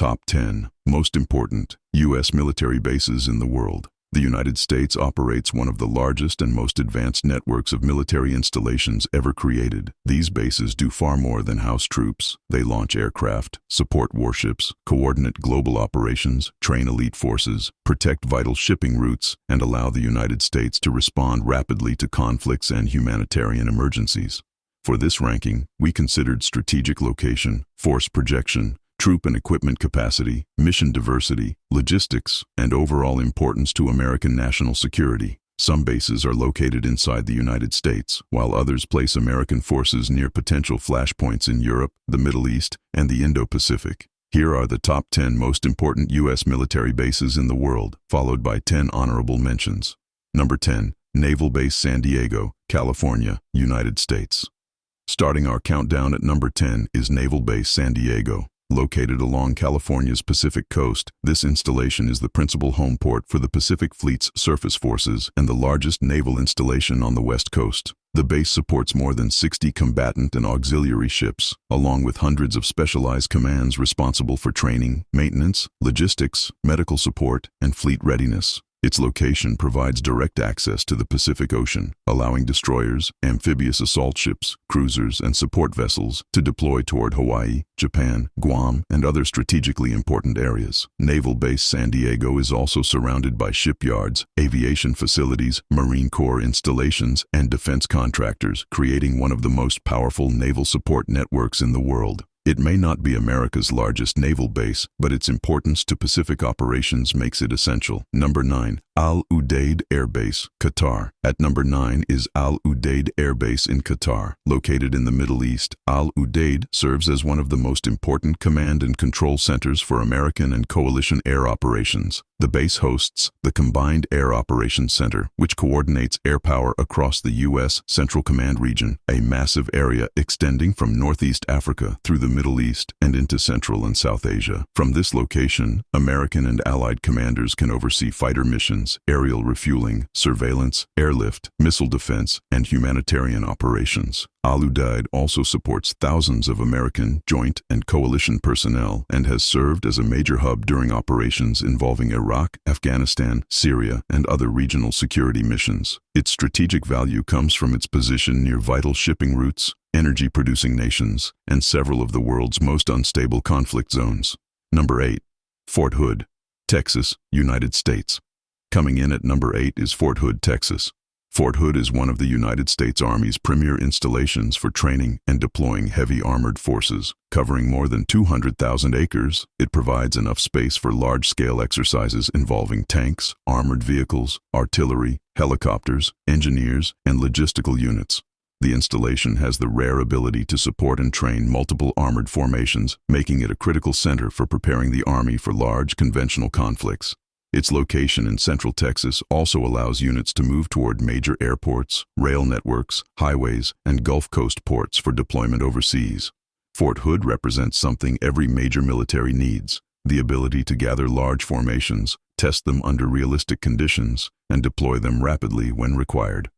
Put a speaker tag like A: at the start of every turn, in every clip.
A: Top 10 Most Important U.S. Military Bases in the World. The United States operates one of the largest and most advanced networks of military installations ever created. These bases do far more than house troops. They launch aircraft, support warships, coordinate global operations, train elite forces, protect vital shipping routes, and allow the United States to respond rapidly to conflicts and humanitarian emergencies. For this ranking, we considered strategic location, force projection, troop and equipment capacity, mission diversity, logistics, and overall importance to American national security. Some bases are located inside the United States, while others place American forces near potential flashpoints in Europe, the Middle East, and the Indo-Pacific. Here are the top 10 most important U.S. military bases in the world, followed by 10 honorable mentions. Number 10, Naval Base San Diego, California, United States. Starting our countdown at number 10 is Naval Base San Diego. Located along California's Pacific coast, this installation is the principal home port for the Pacific Fleet's surface forces and the largest naval installation on the West Coast. The base supports more than 60 combatant and auxiliary ships, along with hundreds of specialized commands responsible for training, maintenance, logistics, medical support, and fleet readiness. Its location provides direct access to the Pacific Ocean, allowing destroyers, amphibious assault ships, cruisers, and support vessels to deploy toward Hawaii, Japan, Guam, and other strategically important areas. Naval Base San Diego is also surrounded by shipyards, aviation facilities, Marine Corps installations, and defense contractors, creating one of the most powerful naval support networks in the world. It may not be America's largest naval base, but its importance to Pacific operations makes it essential. Number 9. Al Udeid Air Base, Qatar. At number 9 is Al Udeid Air Base in Qatar. Located in the Middle East, Al Udeid serves as one of the most important command and control centers for American and coalition air operations. The base hosts the Combined Air Operations Center, which coordinates air power across the U.S. Central Command region, a massive area extending from Northeast Africa through the Middle East and into Central and South Asia. From this location, American and Allied commanders can oversee fighter missions, aerial refueling, surveillance, airlift, missile defense, and humanitarian operations. Al Udeid also supports thousands of American, joint, and coalition personnel and has served as a major hub during operations involving Iraq, Afghanistan, Syria, and other regional security missions. Its strategic value comes from its position near vital shipping routes, energy-producing nations, and several of the world's most unstable conflict zones. Number 8. Fort Hood, Texas, United States. Coming in at number 8 is Fort Hood, Texas. Fort Hood is one of the United States Army's premier installations for training and deploying heavy armored forces. Covering more than 200,000 acres, it provides enough space for large-scale exercises involving tanks, armored vehicles, artillery, helicopters, engineers, and logistical units. The installation has the rare ability to support and train multiple armored formations, making it a critical center for preparing the Army for large conventional conflicts. Its location in central Texas also allows units to move toward major airports, rail networks, highways, and Gulf Coast ports for deployment overseas. Fort Hood represents something every major military needs: the ability to gather large formations, test them under realistic conditions, and deploy them rapidly when required.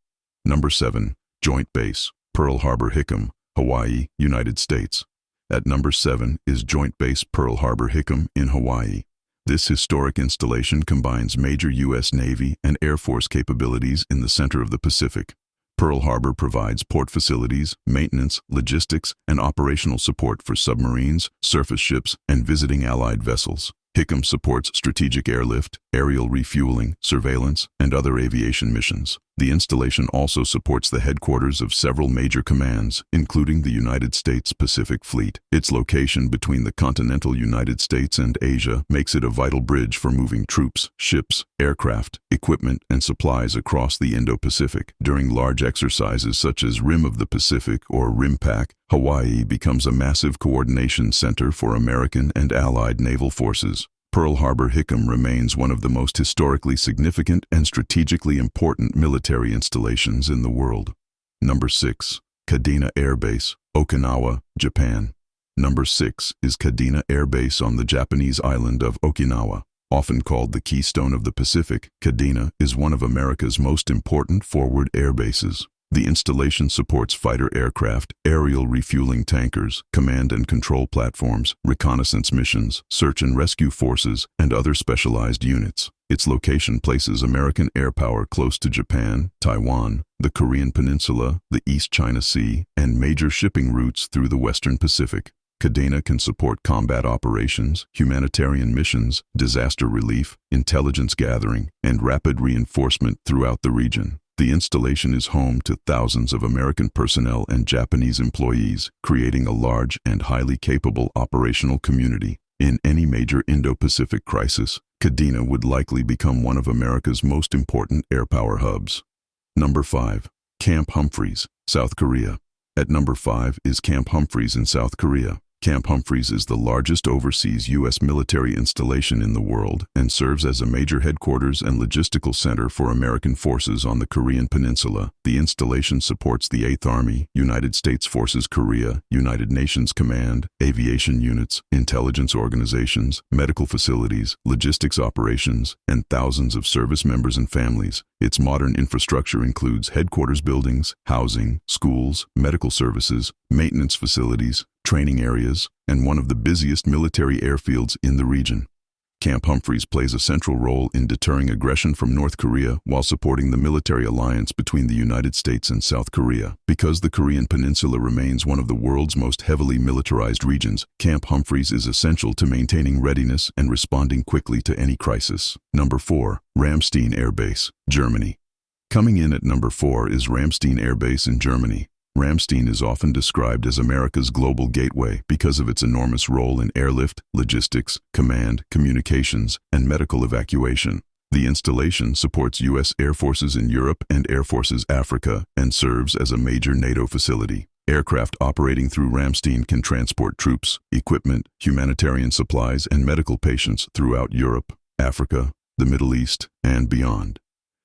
A: Number 7. Joint Base, Pearl Harbor Hickam, Hawaii, United States. At number 7 is Joint Base Pearl Harbor Hickam in Hawaii. This historic installation combines major U.S. Navy and Air Force capabilities in the center of the Pacific. Pearl Harbor provides port facilities, maintenance, logistics, and operational support for submarines, surface ships, and visiting Allied vessels. Hickam supports strategic airlift, aerial refueling, surveillance, and other aviation missions. The installation also supports the headquarters of several major commands, including the United States Pacific Fleet. Its location between the continental United States and Asia makes it a vital bridge for moving troops, ships, aircraft, equipment, and supplies across the Indo-Pacific. During large exercises such as Rim of the Pacific or RIMPAC, Hawaii becomes a massive coordination center for American and Allied naval forces. Pearl Harbor Hickam remains one of the most historically significant and strategically important military installations in the world. Number 6. Kadena Air Base, Okinawa, Japan. Number 6 is Kadena Air Base on the Japanese island of Okinawa. Often called the Keystone of the Pacific, Kadena is one of America's most important forward air bases. The installation supports fighter aircraft, aerial refueling tankers, command and control platforms, reconnaissance missions, search and rescue forces, and other specialized units. Its location places American air power close to Japan, Taiwan, the Korean Peninsula, the East China Sea, and major shipping routes through the Western Pacific. Kadena can support combat operations, humanitarian missions, disaster relief, intelligence gathering, and rapid reinforcement throughout the region. The installation is home to thousands of American personnel and Japanese employees, creating a large and highly capable operational community. In any major Indo-Pacific crisis, Kadena would likely become one of America's most important air power hubs. Number 5. Camp Humphreys, South Korea. At number 5 is Camp Humphreys in South Korea. Camp Humphreys is the largest overseas U.S. military installation in the world and serves as a major headquarters and logistical center for American forces on the Korean Peninsula. The installation supports the 8th Army, United States Forces Korea, United Nations Command, aviation units, intelligence organizations, medical facilities, logistics operations, and thousands of service members and families. Its modern infrastructure includes headquarters buildings, housing, schools, medical services, maintenance facilities, training areas, and one of the busiest military airfields in the region. Camp Humphreys plays a central role in deterring aggression from North Korea while supporting the military alliance between the United States and South Korea. Because the Korean Peninsula remains one of the world's most heavily militarized regions, Camp Humphreys is essential to maintaining readiness and responding quickly to any crisis. Number 4. Ramstein Air Base, Germany. Coming in at number 4 is Ramstein Air Base in Germany. Ramstein is often described as America's global gateway because of its enormous role in airlift, logistics, command, communications, and medical evacuation. The installation supports U.S. Air Forces in Europe and Air Forces Africa and serves as a major NATO facility. Aircraft operating through Ramstein can transport troops, equipment, humanitarian supplies, and medical patients throughout Europe, Africa, the Middle East, and beyond.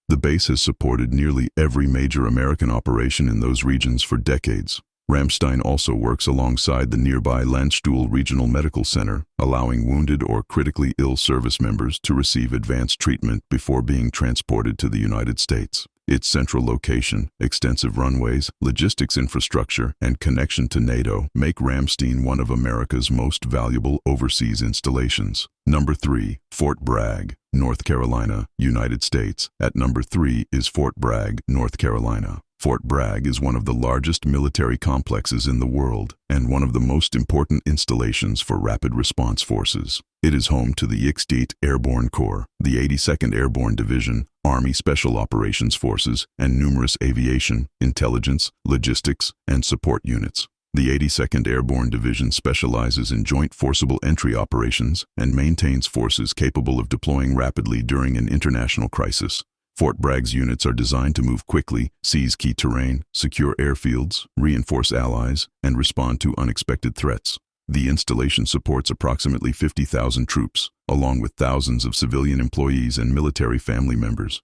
A: The base has supported nearly every major American operation in those regions for decades. Ramstein also works alongside the nearby Landstuhl Regional Medical Center, allowing wounded or critically ill service members to receive advanced treatment before being transported to the United States. Its central location, extensive runways, logistics infrastructure, and connection to NATO make Ramstein one of America's most valuable overseas installations. Number 3. Fort Bragg, North Carolina, United States. At number 3 is Fort Bragg, North Carolina. Fort Bragg is one of the largest military complexes in the world and one of the most important installations for rapid response forces. It is home to the 68th Airborne Corps, the 82nd Airborne Division, Army Special Operations Forces, and numerous aviation, intelligence, logistics, and support units. The 82nd Airborne Division specializes in joint forcible entry operations and maintains forces capable of deploying rapidly during an international crisis. Fort Bragg's units are designed to move quickly, seize key terrain, secure airfields, reinforce allies, and respond to unexpected threats. The installation supports approximately 50,000 troops, along with thousands of civilian employees and military family members.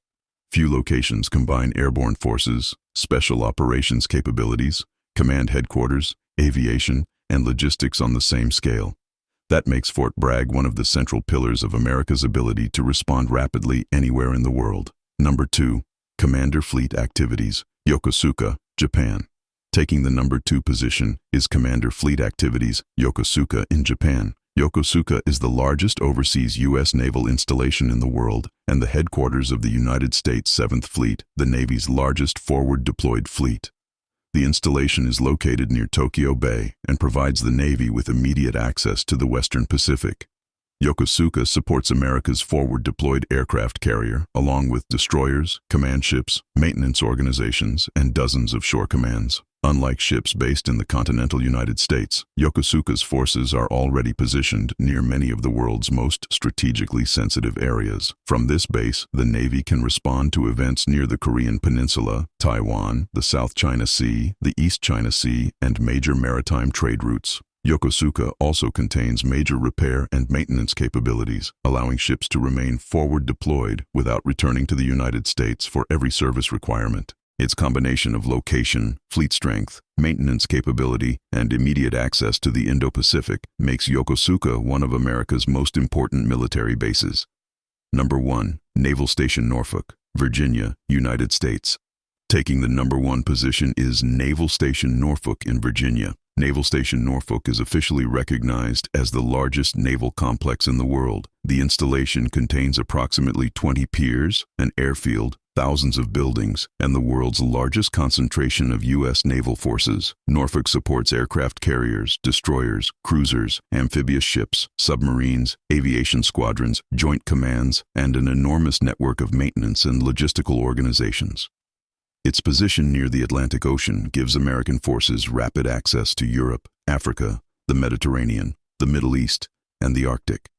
A: Few locations combine airborne forces, special operations capabilities, command headquarters, aviation, and logistics on the same scale. That makes Fort Bragg one of the central pillars of America's ability to respond rapidly anywhere in the world. Number 2. Commander Fleet Activities, Yokosuka, Japan. Taking the number 2 position is Commander Fleet Activities, Yokosuka in Japan. Yokosuka is the largest overseas U.S. naval installation in the world and the headquarters of the United States 7th Fleet, the Navy's largest forward-deployed fleet. The installation is located near Tokyo Bay and provides the Navy with immediate access to the Western Pacific. Yokosuka supports America's forward-deployed aircraft carrier, along with destroyers, command ships, maintenance organizations, and dozens of shore commands. Unlike ships based in the continental United States, Yokosuka's forces are already positioned near many of the world's most strategically sensitive areas. From this base, the Navy can respond to events near the Korean Peninsula, Taiwan, the South China Sea, the East China Sea, and major maritime trade routes. Yokosuka also contains major repair and maintenance capabilities, allowing ships to remain forward deployed without returning to the United States for every service requirement. Its combination of location, fleet strength, maintenance capability, and immediate access to the Indo-Pacific makes Yokosuka one of America's most important military bases. Number 1. Naval Station Norfolk, Virginia, United States. Taking the #1 position is Naval Station Norfolk in Virginia. Naval Station Norfolk is officially recognized as the largest naval complex in the world. The installation contains approximately 20 piers, an airfield, thousands of buildings, and the world's largest concentration of U.S. naval forces. Norfolk supports aircraft carriers, destroyers, cruisers, amphibious ships, submarines, aviation squadrons, joint commands, and an enormous network of maintenance and logistical organizations. Its position near the Atlantic Ocean gives American forces rapid access to Europe, Africa, the Mediterranean, the Middle East, and the Arctic.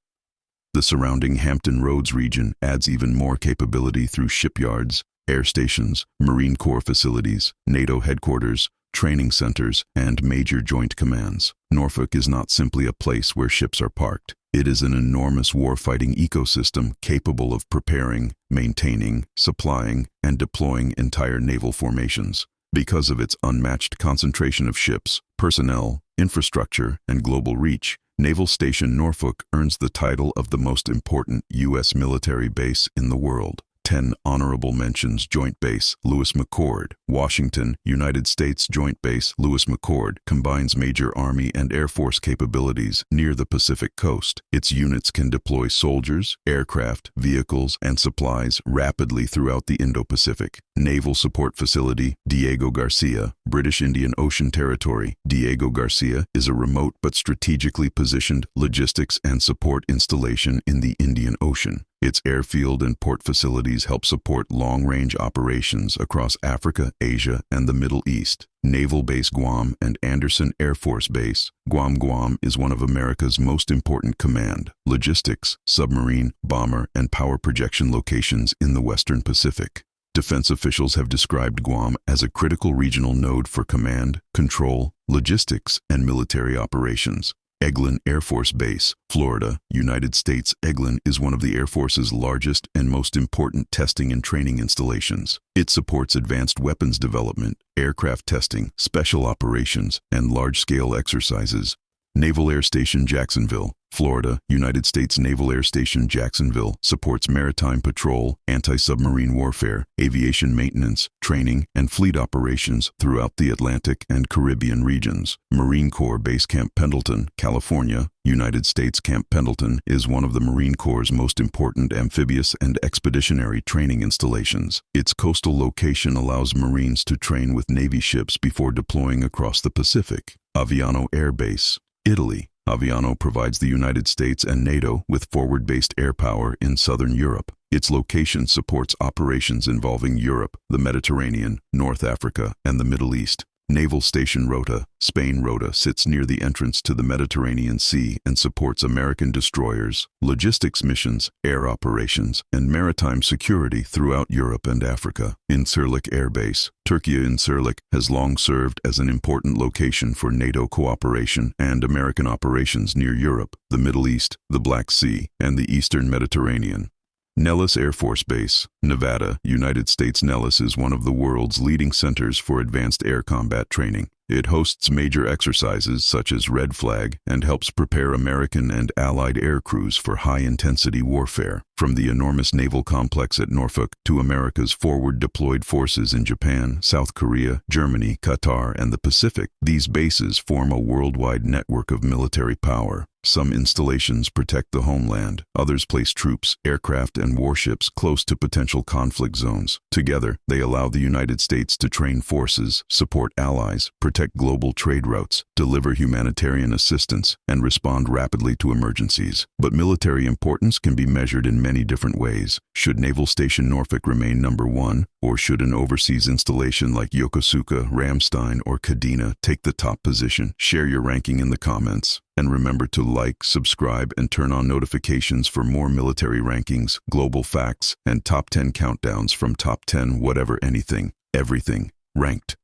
A: The surrounding Hampton Roads region adds even more capability through shipyards, air stations, Marine Corps facilities, NATO headquarters, training centers, and major joint commands. Norfolk is not simply a place where ships are parked. It is an enormous warfighting ecosystem capable of preparing, maintaining, supplying, and deploying entire naval formations. Because of its unmatched concentration of ships, personnel, infrastructure, and global reach, Naval Station Norfolk earns the title of the most important U.S. military base in the world. 10 honorable mentions: Joint Base Lewis McChord. Washington, United States Joint Base Lewis McChord combines major Army and Air Force capabilities near the Pacific coast. Its units can deploy soldiers, aircraft, vehicles, and supplies rapidly throughout the Indo-Pacific. Naval Support Facility Diego Garcia, British Indian Ocean Territory. Diego Garcia is a remote but strategically positioned logistics and support installation in the Indian Ocean. Its airfield and port facilities help support long-range operations across Africa, Asia, and the Middle East. Naval Base Guam and Anderson Air Force Base. Guam is one of America's most important command, logistics, submarine, bomber, and power projection locations in the Western Pacific. Defense officials have described Guam as a critical regional node for command, control, logistics, and military operations. Eglin Air Force Base, Florida, United States. Eglin is one of the Air Force's largest and most important testing and training installations. It supports advanced weapons development, aircraft testing, special operations, and large-scale exercises. Naval Air Station Jacksonville, Florida, United States. Naval Air Station Jacksonville supports maritime patrol, anti-submarine warfare, aviation maintenance, training, and fleet operations throughout the Atlantic and Caribbean regions. Marine Corps Base Camp Pendleton, California, United States. Camp Pendleton is one of the Marine Corps' most important amphibious and expeditionary training installations. Its coastal location allows Marines to train with Navy ships before deploying across the Pacific. Aviano Air Base, Italy. Aviano provides the United States and NATO with forward-based air power in southern Europe. Its location supports operations involving Europe, the Mediterranean, North Africa, and the Middle East. Naval Station Rota, Spain. Rota sits near the entrance to the Mediterranean Sea and supports American destroyers, logistics missions, air operations, and maritime security throughout Europe and Africa. Incirlik Air Base, Turkey. Incirlik has long served as an important location for NATO cooperation and American operations near Europe, the Middle East, the Black Sea, and the Eastern Mediterranean. Nellis Air Force Base, Nevada, United States. Nellis is one of the world's leading centers for advanced air combat training. It hosts major exercises such as Red Flag and helps prepare American and Allied air crews for high-intensity warfare. From the enormous naval complex at Norfolk to America's forward-deployed forces in Japan, South Korea, Germany, Qatar, and the Pacific, these bases form a worldwide network of military power. Some installations protect the homeland, others place troops, aircraft, and warships close to potential conflict zones. Together, they allow the United States to train forces, support allies, protect global trade routes, deliver humanitarian assistance, and respond rapidly to emergencies. But military importance can be measured in many different ways. Should Naval Station Norfolk remain #1, or should an overseas installation like Yokosuka, Ramstein, or Kadena take the top position? Share your ranking in the comments. And remember to like, subscribe, and turn on notifications for more military rankings, global facts, and top 10 countdowns from top 10 whatever anything, everything, ranked.